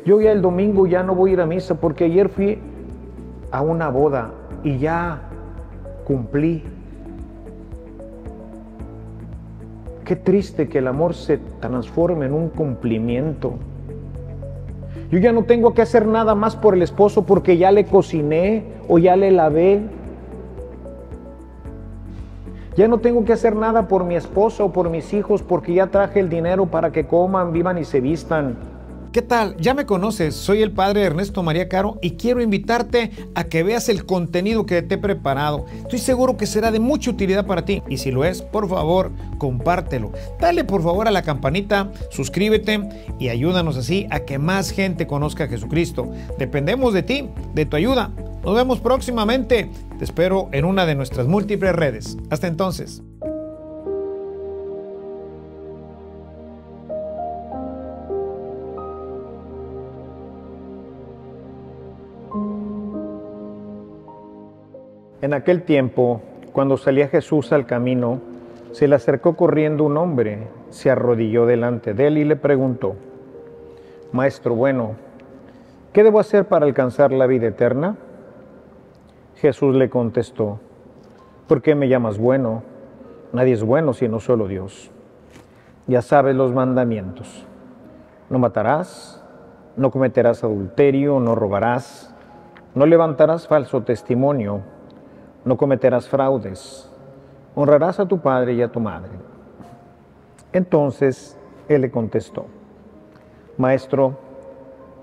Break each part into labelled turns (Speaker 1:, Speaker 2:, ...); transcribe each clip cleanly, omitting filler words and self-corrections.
Speaker 1: Yo ya el domingo ya no voy a ir a misa porque ayer fui a una boda y ya cumplí. Qué triste que el amor se transforme en un cumplimiento. Yo ya no tengo que hacer nada más por el esposo porque ya le cociné o ya le lavé. Ya no tengo que hacer nada por mi esposa o por mis hijos porque ya traje el dinero para que coman, vivan y se vistan.
Speaker 2: ¿Qué tal? Ya me conoces, soy el padre Ernesto María Caro y quiero invitarte a que veas el contenido que te he preparado. Estoy seguro que será de mucha utilidad para ti y si lo es, por favor, compártelo. Dale por favor a la campanita, suscríbete y ayúdanos así a que más gente conozca a Jesucristo. Dependemos de ti, de tu ayuda. Nos vemos próximamente. Te espero en una de nuestras múltiples redes. Hasta entonces.
Speaker 1: En aquel tiempo, cuando salía Jesús al camino, se le acercó corriendo un hombre, se arrodilló delante de él y le preguntó: Maestro bueno, ¿qué debo hacer para alcanzar la vida eterna? Jesús le contestó: ¿por qué me llamas bueno? Nadie es bueno sino solo Dios. Ya sabes los mandamientos: no matarás, no cometerás adulterio, no robarás, no levantarás falso testimonio, no cometerás fraudes, honrarás a tu padre y a tu madre. Entonces él le contestó: Maestro,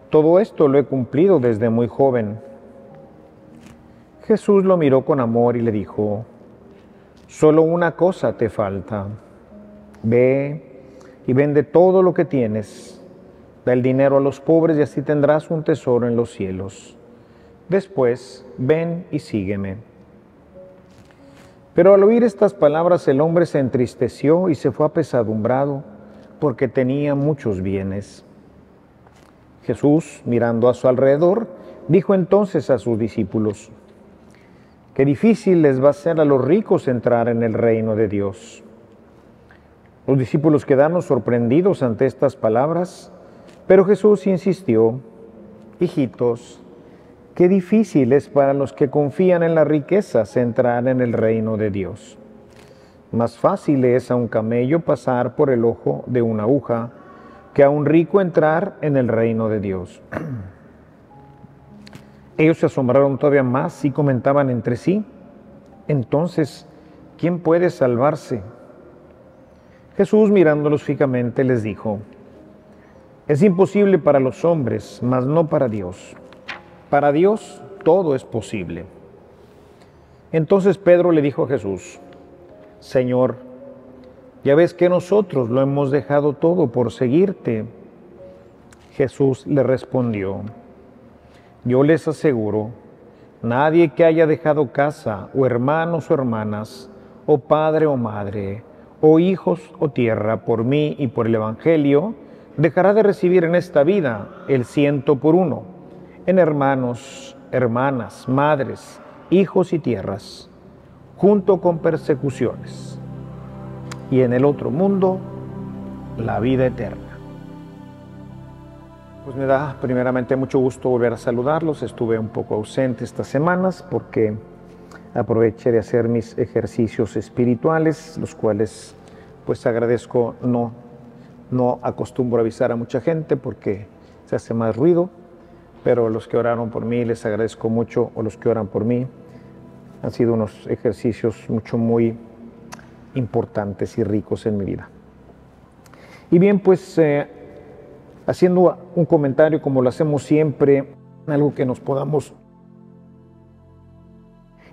Speaker 1: todo esto lo he cumplido desde muy joven. Jesús lo miró con amor y le dijo: solo una cosa te falta. Ve y vende todo lo que tienes, da el dinero a los pobres y así tendrás un tesoro en los cielos. Después, ven y sígueme. Pero al oír estas palabras el hombre se entristeció y se fue apesadumbrado porque tenía muchos bienes. Jesús, mirando a su alrededor, dijo entonces a sus discípulos: qué difícil les va a ser a los ricos entrar en el reino de Dios. Los discípulos quedaron sorprendidos ante estas palabras, pero Jesús insistió: hijitos, qué difícil es para los que confían en las riquezas entrar en el reino de Dios. Más fácil es a un camello pasar por el ojo de una aguja que a un rico entrar en el reino de Dios. Ellos se asombraron todavía más y comentaban entre sí: entonces, ¿quién puede salvarse? Jesús, mirándolos fijamente, les dijo: es imposible para los hombres, mas no para Dios. Para Dios todo es posible. Entonces Pedro le dijo a Jesús: Señor, ya ves que nosotros lo hemos dejado todo por seguirte. Jesús le respondió: yo les aseguro, nadie que haya dejado casa, o hermanos o hermanas, o padre o madre, o hijos o tierra, por mí y por el Evangelio, dejará de recibir en esta vida el 100 por uno, en hermanos, hermanas, madres, hijos y tierras, junto con persecuciones, y en el otro mundo, la vida eterna. Pues me da primeramente mucho gusto volver a saludarlos. Estuve un poco ausente estas semanas porque aproveché de hacer mis ejercicios espirituales, los cuales pues agradezco. No acostumbro a avisar a mucha gente porque se hace más ruido, pero los que oraron por mí les agradezco mucho, o los que oran por mí. Han sido unos ejercicios muy importantes y ricos en mi vida. Y bien, pues haciendo un comentario como lo hacemos siempre, algo que nos podamos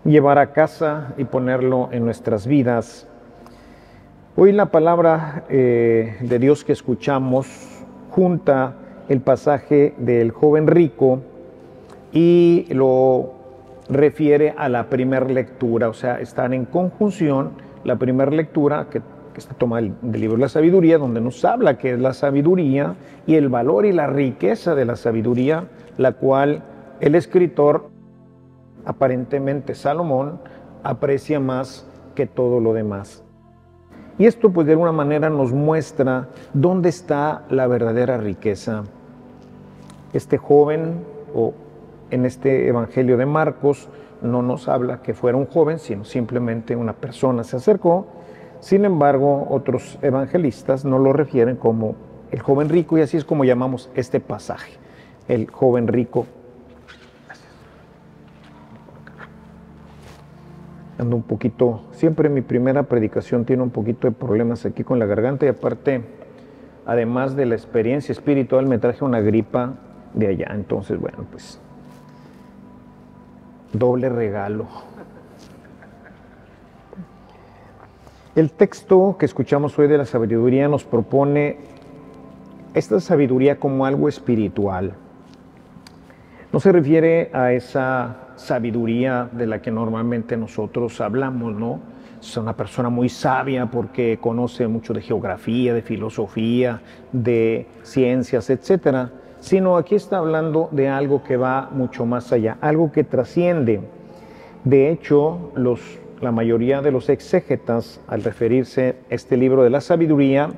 Speaker 1: llevar a casa y ponerlo en nuestras vidas. Hoy la palabra de Dios que escuchamos junta el pasaje del joven rico y lo refiere a la primera lectura, o sea, están en conjunción. La primera lectura que está tomada del libro de la sabiduría, donde nos habla qué es la sabiduría y el valor y la riqueza de la sabiduría, la cual el escritor, aparentemente Salomón, aprecia más que todo lo demás. Y esto pues de alguna manera nos muestra dónde está la verdadera riqueza. Este joven, o en este Evangelio de Marcos, no nos habla que fuera un joven, sino simplemente una persona se acercó. Sin embargo, otros evangelistas no lo refieren como el joven rico, y así es como llamamos este pasaje, el joven rico. Ando un poquito, siempre mi primera predicación tiene un poquito de problemas aquí con la garganta, y aparte, además de la experiencia espiritual, me traje una gripa de allá. Entonces, bueno, pues doble regalo. El texto que escuchamos hoy de la sabiduría nos propone esta sabiduría como algo espiritual. No se refiere a esa sabiduría de la que normalmente nosotros hablamos, ¿no? Es una persona muy sabia porque conoce mucho de geografía, de filosofía, de ciencias, etcétera. Sino aquí está hablando de algo que va mucho más allá, algo que trasciende. De hecho, la mayoría de los exégetas, al referirse a este libro de la sabiduría,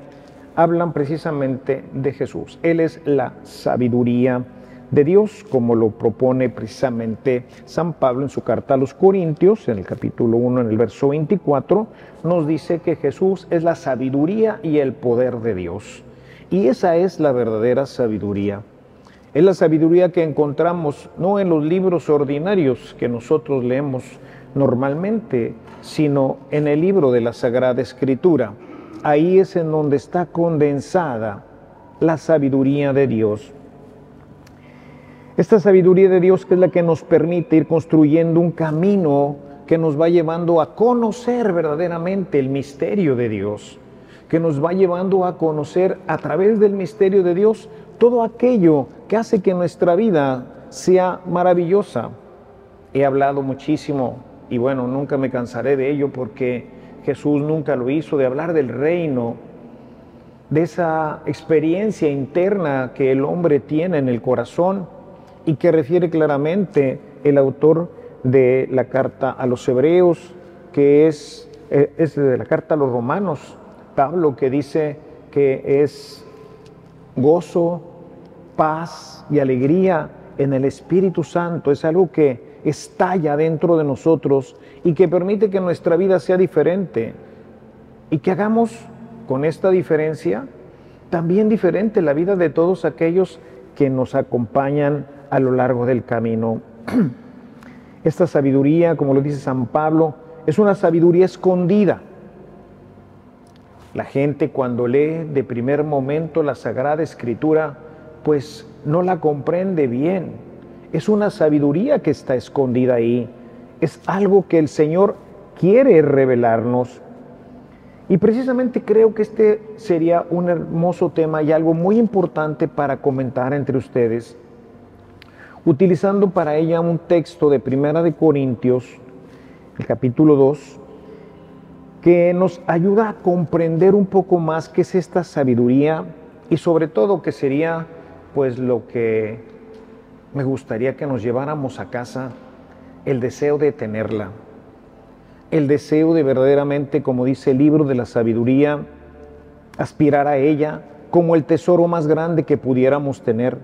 Speaker 1: hablan precisamente de Jesús. Él es la sabiduría de Dios, como lo propone precisamente San Pablo en su carta a los Corintios, en el capítulo 1, en el verso 24, nos dice que Jesús es la sabiduría y el poder de Dios. Y esa es la verdadera sabiduría. Es la sabiduría que encontramos no en los libros ordinarios que nosotros leemos normalmente, sino en el libro de la Sagrada Escritura. Ahí es en donde está condensada la sabiduría de Dios. Esta sabiduría de Dios que es la que nos permite ir construyendo un camino que nos va llevando a conocer verdaderamente el misterio de Dios, que nos va llevando a conocer a través del misterio de Dios todo aquello que hace que nuestra vida sea maravillosa. He hablado muchísimo y bueno, nunca me cansaré de ello porque Jesús nunca lo hizo, de hablar del reino, de esa experiencia interna que el hombre tiene en el corazón y que refiere claramente el autor de la carta a los hebreos, que es de la carta a los romanos, Pablo, que dice que es gozo, paz y alegría en el Espíritu Santo. Es algo que estalla dentro de nosotros y que permite que nuestra vida sea diferente y que hagamos con esta diferencia también diferente la vida de todos aquellos que nos acompañan a lo largo del camino. Esta sabiduría, como lo dice San Pablo, es una sabiduría escondida. La gente cuando lee de primer momento la Sagrada Escritura, pues no la comprende bien. Es una sabiduría que está escondida ahí. Es algo que el Señor quiere revelarnos. Y precisamente creo que este sería un hermoso tema y algo muy importante para comentar entre ustedes, utilizando para ella un texto de Primera de Corintios, el capítulo 2, que nos ayuda a comprender un poco más qué es esta sabiduría y sobre todo qué sería pues lo que me gustaría que nos lleváramos a casa, el deseo de tenerla, el deseo de verdaderamente, como dice el libro de la sabiduría, aspirar a ella como el tesoro más grande que pudiéramos tener,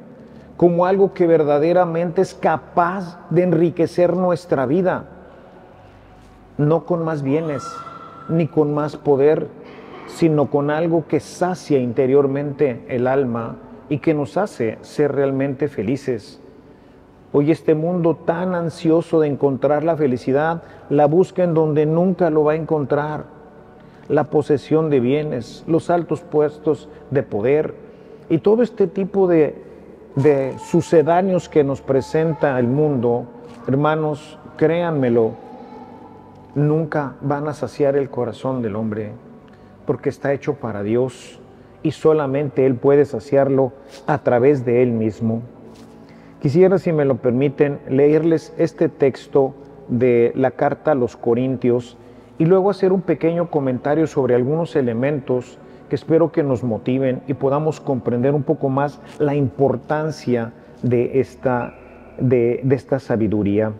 Speaker 1: como algo que verdaderamente es capaz de enriquecer nuestra vida, no con más bienes, ni con más poder, sino con algo que sacia interiormente el alma y que nos hace ser realmente felices. Hoy este mundo tan ansioso de encontrar la felicidad, la busca en donde nunca lo va a encontrar. La posesión de bienes, los altos puestos de poder y todo este tipo de sucedáneos que nos presenta el mundo, hermanos, créanmelo, nunca van a saciar el corazón del hombre, porque está hecho para Dios y solamente Él puede saciarlo a través de Él mismo. Quisiera, si me lo permiten, leerles este texto de la carta a los Corintios y luego hacer un pequeño comentario sobre algunos elementos que espero que nos motiven y podamos comprender un poco más la importancia de esta sabiduría.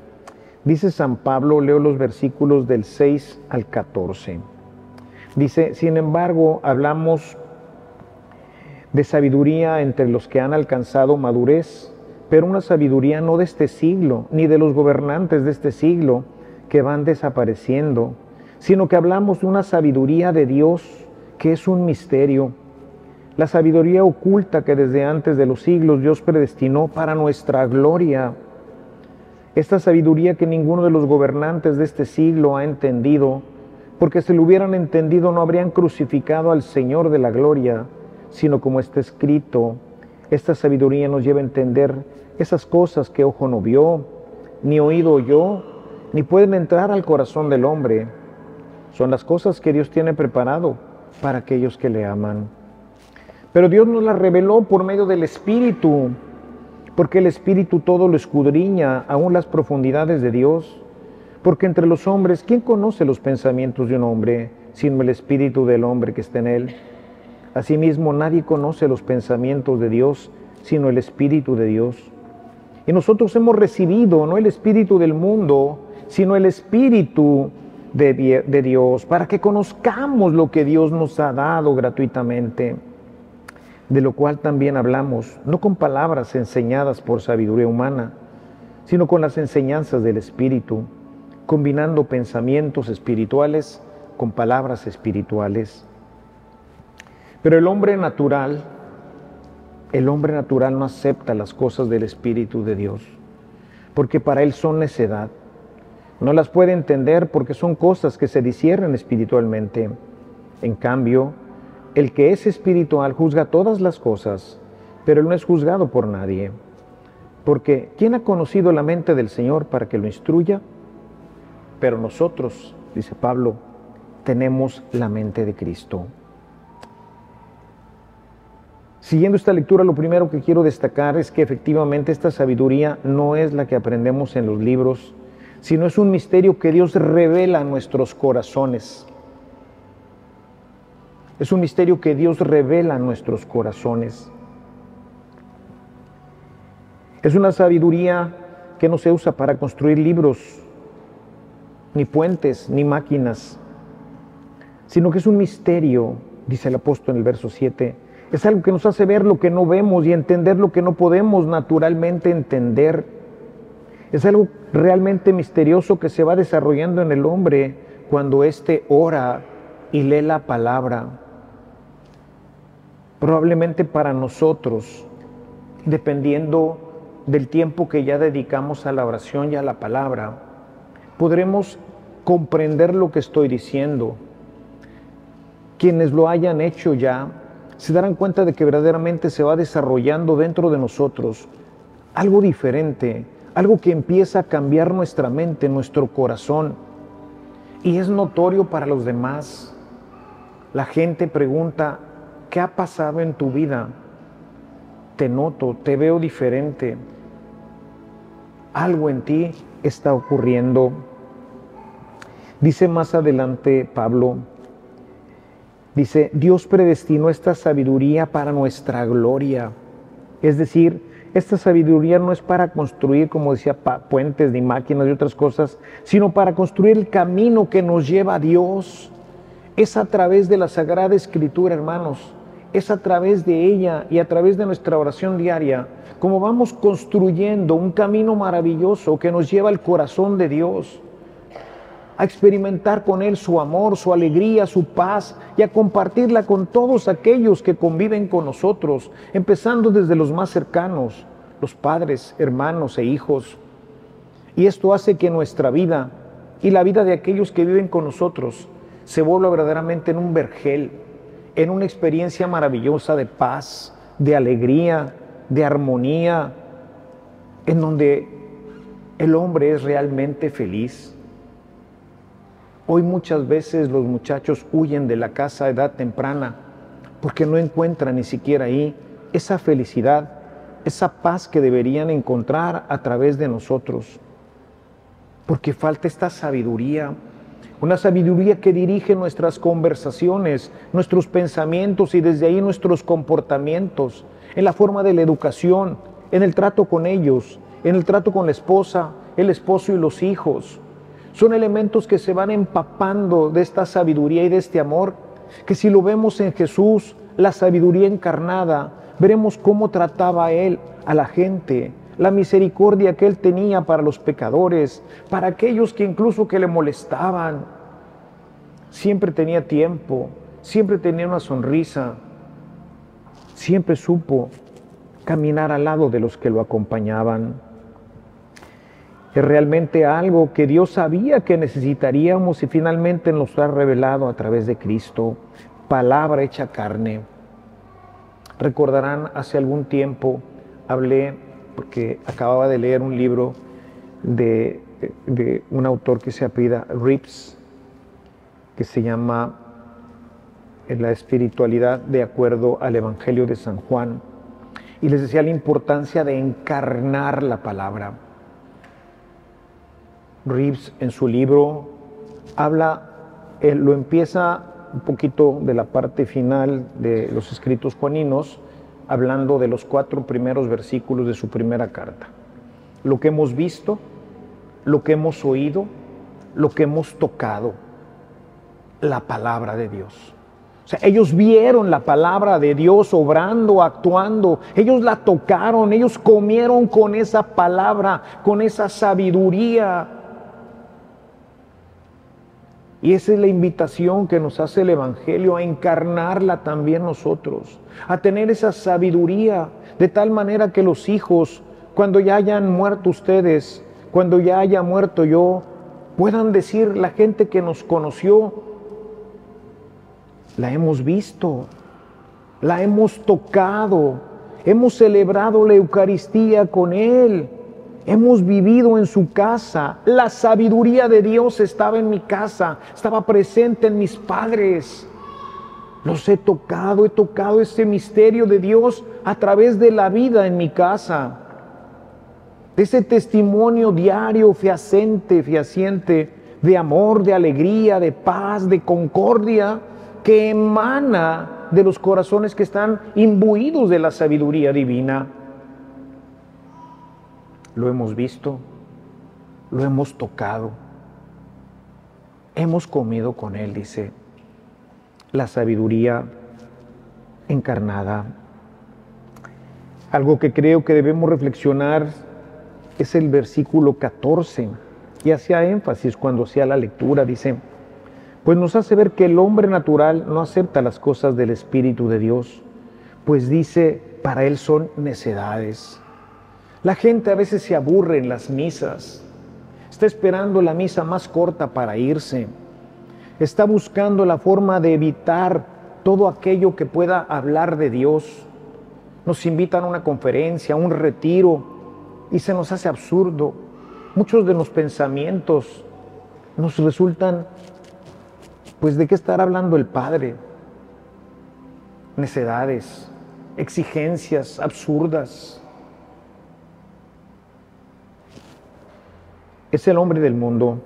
Speaker 1: Dice San Pablo, leo los versículos del 6 al 14. Dice, sin embargo, hablamos de sabiduría entre los que han alcanzado madurez, pero una sabiduría no de este siglo, ni de los gobernantes de este siglo que van desapareciendo, sino que hablamos de una sabiduría de Dios que es un misterio. La sabiduría oculta que desde antes de los siglos Dios predestinó para nuestra gloria. Esta sabiduría que ninguno de los gobernantes de este siglo ha entendido, porque si lo hubieran entendido no habrían crucificado al Señor de la gloria, sino como está escrito. Esta sabiduría nos lleva a entender esas cosas que ojo no vio, ni oído oyó, ni pueden entrar al corazón del hombre. Son las cosas que Dios tiene preparado para aquellos que le aman. Pero Dios nos las reveló por medio del Espíritu, porque el Espíritu todo lo escudriña, aún las profundidades de Dios. Porque entre los hombres, ¿quién conoce los pensamientos de un hombre, sino el Espíritu del hombre que está en él? Asimismo, nadie conoce los pensamientos de Dios, sino el Espíritu de Dios. Y nosotros hemos recibido no el Espíritu del mundo, sino el Espíritu de Dios, para que conozcamos lo que Dios nos ha dado gratuitamente, de lo cual también hablamos, no con palabras enseñadas por sabiduría humana, sino con las enseñanzas del Espíritu, combinando pensamientos espirituales con palabras espirituales. Pero el hombre natural no acepta las cosas del Espíritu de Dios, porque para él son necedad. No las puede entender porque son cosas que se disciernen espiritualmente. En cambio, el que es espiritual juzga todas las cosas, pero él no es juzgado por nadie. Porque ¿quién ha conocido la mente del Señor para que lo instruya? Pero nosotros, dice Pablo, tenemos la mente de Cristo. Siguiendo esta lectura, lo primero que quiero destacar es que efectivamente esta sabiduría no es la que aprendemos en los libros, sino es un misterio que Dios revela a nuestros corazones. Es un misterio que Dios revela a nuestros corazones. Es una sabiduría que no se usa para construir libros, ni puentes, ni máquinas, sino que es un misterio, dice el apóstol en el verso 7, es algo que nos hace ver lo que no vemos y entender lo que no podemos naturalmente entender. Es algo realmente misterioso que se va desarrollando en el hombre cuando éste ora y lee la palabra. Probablemente para nosotros, dependiendo del tiempo que ya dedicamos a la oración y a la palabra, podremos comprender lo que estoy diciendo. Quienes lo hayan hecho ya se darán cuenta de que verdaderamente se va desarrollando dentro de nosotros algo diferente, algo que empieza a cambiar nuestra mente, nuestro corazón, y es notorio para los demás. La gente pregunta, ¿qué ha pasado en tu vida? Te noto, te veo diferente. Algo en ti está ocurriendo. Dice más adelante Pablo, dice, Dios predestinó esta sabiduría para nuestra gloria. Es decir, esta sabiduría no es para construir, como decía, puentes ni máquinas y otras cosas, sino para construir el camino que nos lleva a Dios. Es a través de la Sagrada Escritura, hermanos, es a través de ella y a través de nuestra oración diaria, como vamos construyendo un camino maravilloso que nos lleva al corazón de Dios, a experimentar con Él su amor, su alegría, su paz, y a compartirla con todos aquellos que conviven con nosotros, empezando desde los más cercanos, los padres, hermanos e hijos. Y esto hace que nuestra vida y la vida de aquellos que viven con nosotros se vuelva verdaderamente en un vergel, en una experiencia maravillosa de paz, de alegría, de armonía, en donde el hombre es realmente feliz. Hoy muchas veces los muchachos huyen de la casa a edad temprana porque no encuentran ni siquiera ahí esa felicidad, esa paz que deberían encontrar a través de nosotros. Porque falta esta sabiduría, una sabiduría que dirige nuestras conversaciones, nuestros pensamientos y desde ahí nuestros comportamientos, en la forma de la educación, en el trato con ellos, en el trato con la esposa, el esposo y los hijos. Son elementos que se van empapando de esta sabiduría y de este amor, que si lo vemos en Jesús, la sabiduría encarnada, veremos cómo trataba Él a la gente, la misericordia que Él tenía para los pecadores, para aquellos que incluso que le molestaban. Siempre tenía tiempo, siempre tenía una sonrisa, siempre supo caminar al lado de los que lo acompañaban. Es realmente algo que Dios sabía que necesitaríamos y finalmente nos ha revelado a través de Cristo, palabra hecha carne. Recordarán, hace algún tiempo hablé, porque acababa de leer un libro de un autor que se apellida Rips, que se llama La espiritualidad de acuerdo al Evangelio de San Juan, y les decía la importancia de encarnar la palabra. Rips en su libro habla, lo empieza un poquito de la parte final de los escritos juaninos, hablando de los 4 primeros versículos de su primera carta. Lo que hemos visto, lo que hemos oído, lo que hemos tocado, la palabra de Dios. O sea, ellos vieron la palabra de Dios obrando, actuando, ellos la tocaron, ellos comieron con esa palabra, con esa sabiduría. Y esa es la invitación que nos hace el Evangelio, a encarnarla también nosotros, a tener esa sabiduría, de tal manera que los hijos, cuando ya hayan muerto ustedes, cuando ya haya muerto yo, puedan decir la gente que nos conoció, la hemos visto, la hemos tocado, hemos celebrado la Eucaristía con Él, hemos vivido en su casa, la sabiduría de Dios estaba en mi casa, estaba presente en mis padres. Los he tocado ese misterio de Dios a través de la vida en mi casa. De ese testimonio diario, fehaciente, de amor, de alegría, de paz, de concordia, que emana de los corazones que están imbuidos de la sabiduría divina. Lo hemos visto, lo hemos tocado, hemos comido con Él, dice, la sabiduría encarnada. Algo que creo que debemos reflexionar es el versículo 14, y hacía énfasis cuando hacía la lectura, dice, pues nos hace ver que el hombre natural no acepta las cosas del Espíritu de Dios, pues dice, para él son necedades. La gente a veces se aburre en las misas, está esperando la misa más corta para irse, está buscando la forma de evitar todo aquello que pueda hablar de Dios. Nos invitan a una conferencia, a un retiro, y se nos hace absurdo. Muchos de los pensamientos nos resultan, pues, ¿de qué estar hablando el Padre? Necedades, exigencias absurdas. Es el hombre del mundo.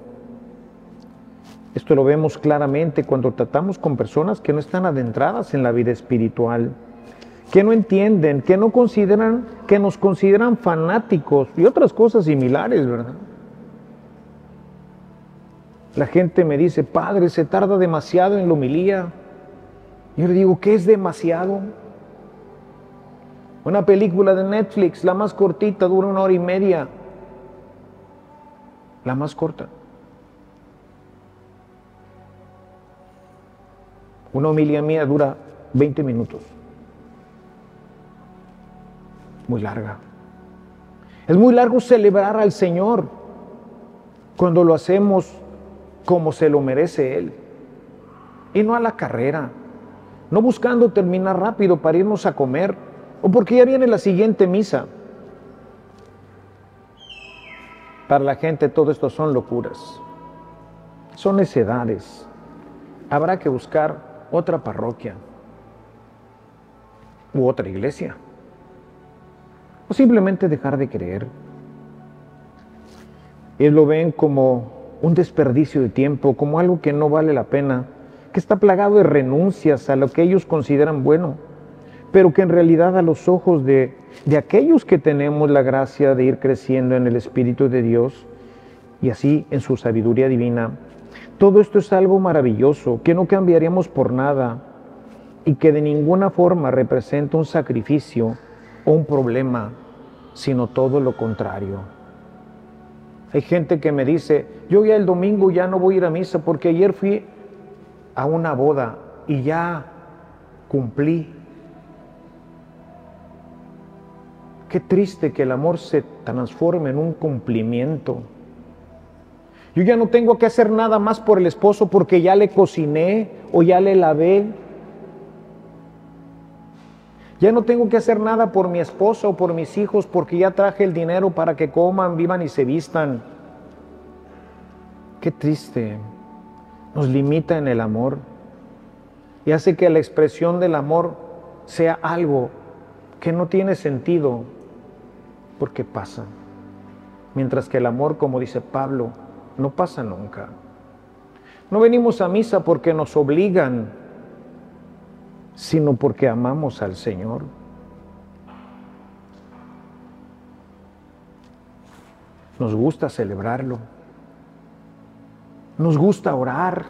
Speaker 1: Esto lo vemos claramente cuando tratamos con personas que no están adentradas en la vida espiritual, que no entienden, que nos consideran fanáticos y otras cosas similares, ¿verdad? La gente me dice, padre, se tarda demasiado en la homilía. Yo le digo, ¿qué es demasiado? Una película de Netflix, la más cortita, dura 1 hora y media. La más corta. Una homilía mía dura 20 minutos. Muy larga. Es muy largo celebrar al Señor cuando lo hacemos como se lo merece Él. Y no a la carrera. No buscando terminar rápido para irnos a comer o porque ya viene la siguiente misa. Para la gente todo esto son locuras, son necedades. Habrá que buscar otra parroquia u otra iglesia, o simplemente dejar de creer. Ellos lo ven como un desperdicio de tiempo, como algo que no vale la pena, que está plagado de renuncias a lo que ellos consideran bueno, pero que en realidad a los ojos de aquellos que tenemos la gracia de ir creciendo en el Espíritu de Dios y así en su sabiduría divina, todo esto es algo maravilloso que no cambiaríamos por nada y que de ninguna forma representa un sacrificio o un problema sino todo lo contrario. Hay gente que me dice, yo ya el domingo ya no voy a ir a misa porque ayer fui a una boda y ya cumplí. Qué triste que el amor se transforme en un cumplimiento. Yo ya no tengo que hacer nada más por el esposo porque ya le cociné o ya le lavé. Ya no tengo que hacer nada por mi esposa o por mis hijos porque ya traje el dinero para que coman, vivan y se vistan. Qué triste. Nos limita en el amor y hace que la expresión del amor sea algo que no tiene sentido porque pasa. Mientras que el amor, como dice Pablo, no pasa nunca. No venimos a misa porque nos obligan, sino porque amamos al Señor. Nos gusta celebrarlo. Nos gusta orar.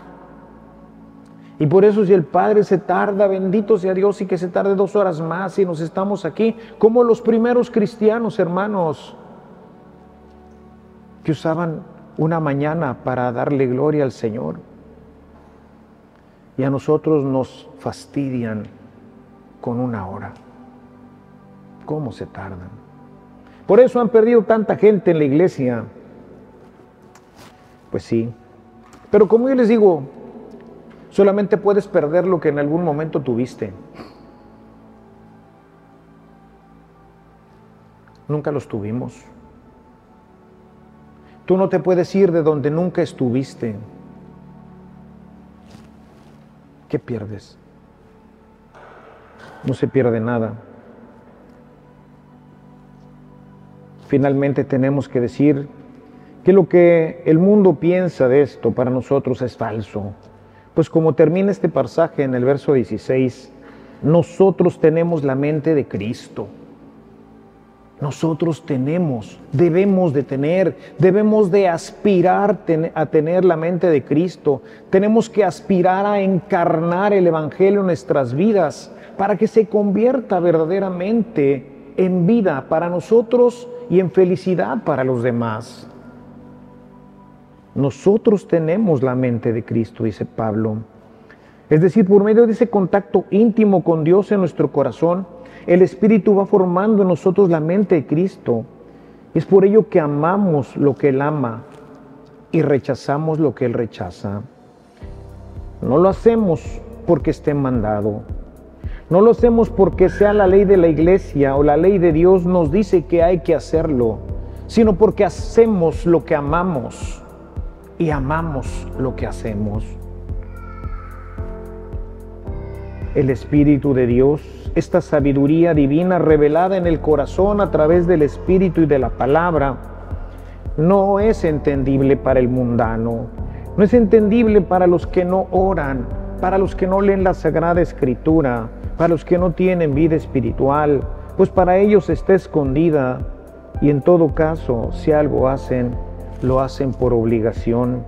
Speaker 1: Y por eso si el Padre se tarda, bendito sea Dios, y que se tarde 2 horas más y nos estamos aquí, como los primeros cristianos, hermanos, que usaban una mañana para darle gloria al Señor. Y a nosotros nos fastidian con 1 hora. ¿Cómo se tardan? Por eso han perdido tanta gente en la iglesia. Pues sí. Pero como yo les digo, solamente puedes perder lo que en algún momento tuviste. Nunca los tuvimos. Tú no te puedes ir de donde nunca estuviste. ¿Qué pierdes? No se pierde nada. Finalmente tenemos que decir que lo que el mundo piensa de esto para nosotros es falso. Pues como termina este pasaje en el verso 16, nosotros tenemos la mente de Cristo. Nosotros debemos de aspirar a tener la mente de Cristo. Tenemos que aspirar a encarnar el Evangelio en nuestras vidas para que se convierta verdaderamente en vida para nosotros y en felicidad para los demás. Nosotros tenemos la mente de Cristo, dice Pablo. Es decir, por medio de ese contacto íntimo con Dios en nuestro corazón, el Espíritu va formando en nosotros la mente de Cristo. Es por ello que amamos lo que Él ama y rechazamos lo que Él rechaza. No lo hacemos porque esté mandado. No lo hacemos porque sea la ley de la iglesia o la ley de Dios nos dice que hay que hacerlo, sino porque hacemos lo que amamos y amamos lo que hacemos. El Espíritu de Dios, esta sabiduría divina revelada en el corazón a través del Espíritu y de la palabra, no es entendible para el mundano, no es entendible para los que no oran, para los que no leen la Sagrada Escritura, para los que no tienen vida espiritual, pues para ellos está escondida y en todo caso, si algo hacen, lo hacen por obligación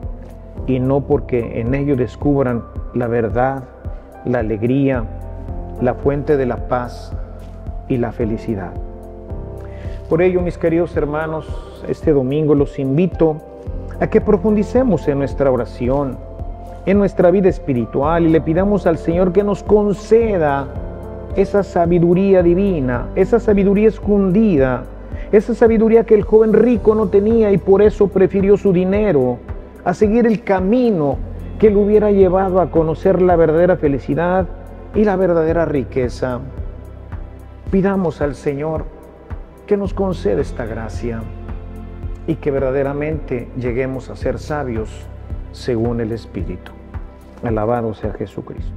Speaker 1: y no porque en ello descubran la verdad, la alegría, la fuente de la paz y la felicidad. Por ello, mis queridos hermanos, este domingo los invito a que profundicemos en nuestra oración, en nuestra vida espiritual y le pidamos al Señor que nos conceda esa sabiduría divina, esa sabiduría escondida, esa sabiduría que el joven rico no tenía y por eso prefirió su dinero a seguir el camino que lo hubiera llevado a conocer la verdadera felicidad y la verdadera riqueza. Pidamos al Señor que nos conceda esta gracia y que verdaderamente lleguemos a ser sabios según el Espíritu. Alabado sea Jesucristo.